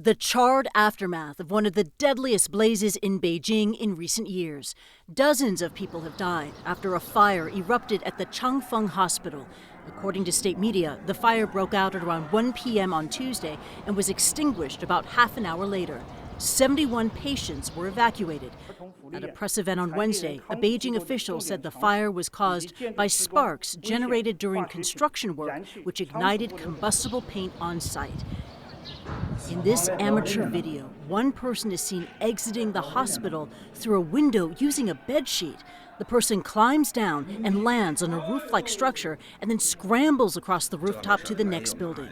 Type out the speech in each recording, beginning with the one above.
The charred aftermath of one of the deadliest blazes in Beijing in recent years. Dozens of people have died after a fire erupted at the Changfeng Hospital. According to state media, the fire broke out at around 1 p.m. on Tuesday and was extinguished about half an hour later. 71 patients were evacuated. At a press event on Wednesday, a Beijing official said the fire was caused by sparks generated during construction work, which ignited combustible paint on site. In this amateur video, one person is seen exiting the hospital through a window using a bedsheet. The person climbs down and lands on a roof-like structure and then scrambles across the rooftop to the next building.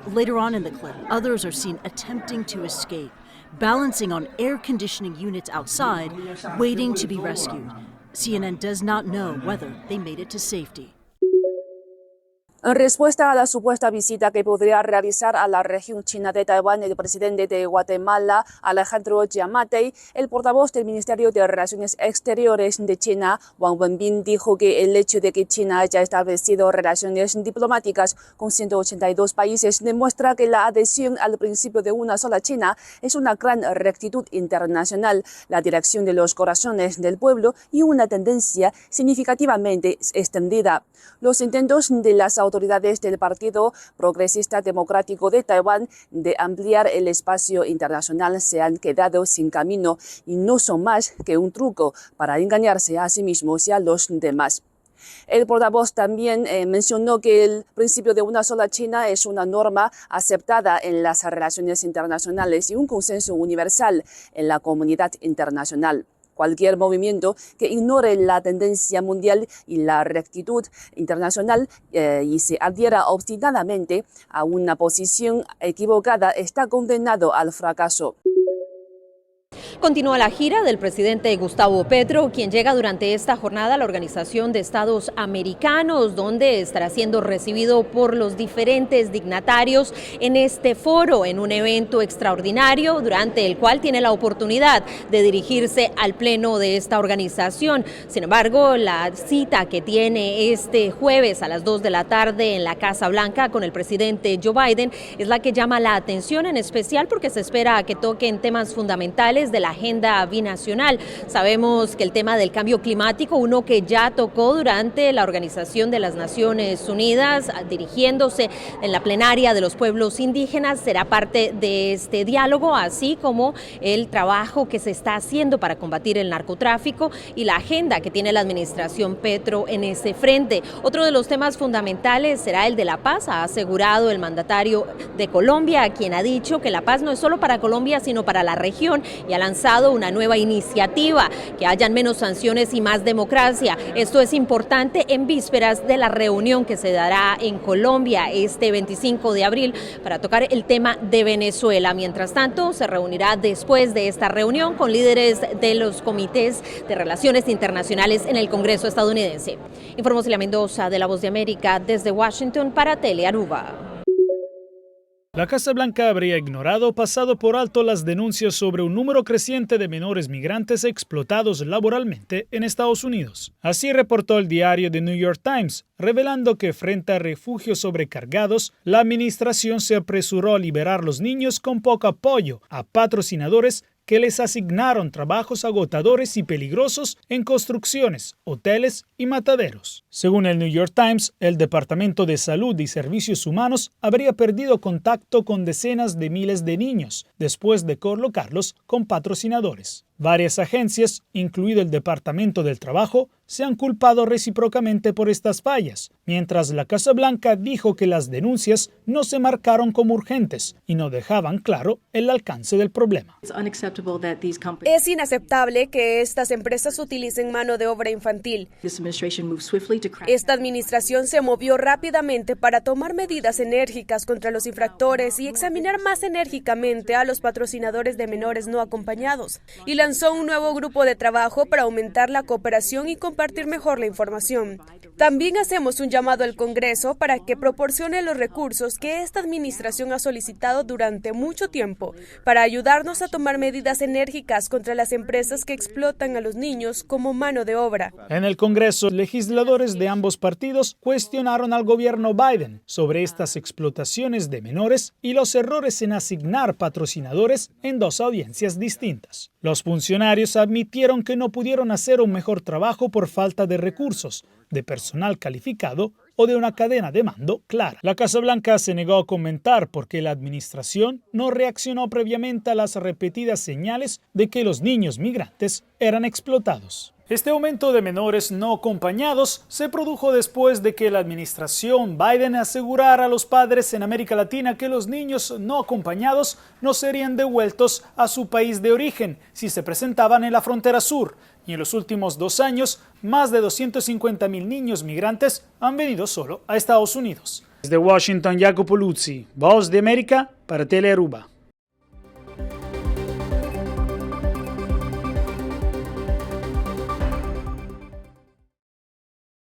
Later on in the clip, others are seen attempting to escape, balancing on air conditioning units outside, waiting to be rescued. CNN does not know whether they made it to safety. En respuesta a la supuesta visita que podría realizar a la región china de Taiwán el presidente de Guatemala, Alejandro Giammattei, el portavoz del Ministerio de Relaciones Exteriores de China, Wang Wenbin, dijo que el hecho de que China haya establecido relaciones diplomáticas con 182 países demuestra que la adhesión al principio de una sola China es una gran rectitud internacional, la dirección de los corazones del pueblo y una tendencia significativamente extendida. Los intentos de las autoridades del Partido Progresista Democrático de Taiwán de ampliar el espacio internacional se han quedado sin camino y no son más que un truco para engañarse a sí mismos y a los demás. El portavoz también mencionó que el principio de una sola China es una norma aceptada en las relaciones internacionales y un consenso universal en la comunidad internacional. Cualquier movimiento que ignore la tendencia mundial y la rectitud internacional y se adhiera obstinadamente a una posición equivocada está condenado al fracaso. Continúa la gira del presidente Gustavo Petro, quien llega durante esta jornada a la Organización de Estados Americanos, donde estará siendo recibido por los diferentes dignatarios en este foro, en un evento extraordinario durante el cual tiene la oportunidad de dirigirse al pleno de esta organización. Sin embargo, la cita que tiene este jueves a las 2 de la tarde en la Casa Blanca con el presidente Joe Biden es la que llama la atención, en especial porque se espera que toquen temas fundamentales de la agenda binacional. Sabemos que el tema del cambio climático, uno que ya tocó durante la Organización de las Naciones Unidas, dirigiéndose en la plenaria de los pueblos indígenas, será parte de este diálogo, así como el trabajo que se está haciendo para combatir el narcotráfico y la agenda que tiene la administración Petro en ese frente. Otro de los temas fundamentales será el de la paz, ha asegurado el mandatario de Colombia, quien ha dicho que la paz no es solo para Colombia, sino para la región, y ha lanzado una nueva iniciativa, que hayan menos sanciones y más democracia. Esto es importante en vísperas de la reunión que se dará en Colombia este 25 de abril para tocar el tema de Venezuela. Mientras tanto, se reunirá después de esta reunión con líderes de los comités de relaciones internacionales en el Congreso estadounidense. Informó Celia Mendoza de La Voz de América desde Washington para Telearuba. La Casa Blanca habría ignorado o pasado por alto las denuncias sobre un número creciente de menores migrantes explotados laboralmente en Estados Unidos. Así reportó el diario The New York Times, revelando que frente a refugios sobrecargados, la administración se apresuró a liberar los niños con poco apoyo a patrocinadores que les asignaron trabajos agotadores y peligrosos en construcciones, hoteles y mataderos. Según el New York Times, el Departamento de Salud y Servicios Humanos habría perdido contacto con decenas de miles de niños después de colocarlos con patrocinadores. Varias agencias, incluido el Departamento del Trabajo, se han culpado recíprocamente por estas fallas, mientras la Casa Blanca dijo que las denuncias no se marcaron como urgentes y no dejaban claro el alcance del problema. Es inaceptable que estas empresas utilicen mano de obra infantil. Esta administración se movió rápidamente para tomar medidas enérgicas contra los infractores y examinar más enérgicamente a los patrocinadores de menores no acompañados, y lanzó lanzó un nuevo grupo de trabajo para aumentar la cooperación y compartir mejor la información. También hacemos un llamado al Congreso para que proporcione los recursos que esta administración ha solicitado durante mucho tiempo para ayudarnos a tomar medidas enérgicas contra las empresas que explotan a los niños como mano de obra. En el Congreso, legisladores de ambos partidos cuestionaron al gobierno Biden sobre estas explotaciones de menores y los errores en asignar patrocinadores en dos audiencias distintas. Los funcionarios admitieron que no pudieron hacer un mejor trabajo por falta de recursos, de personal calificado o de una cadena de mando clara. La Casa Blanca se negó a comentar por qué la administración no reaccionó previamente a las repetidas señales de que los niños migrantes eran explotados. Este aumento de menores no acompañados se produjo después de que la administración Biden asegurara a los padres en América Latina que los niños no acompañados no serían devueltos a su país de origen si se presentaban en la frontera sur. Y en los últimos 2 años, más de 250,000 niños migrantes han venido solo a Estados Unidos. Desde Washington, Jacopo Luzzi, Voz de América para Telearuba.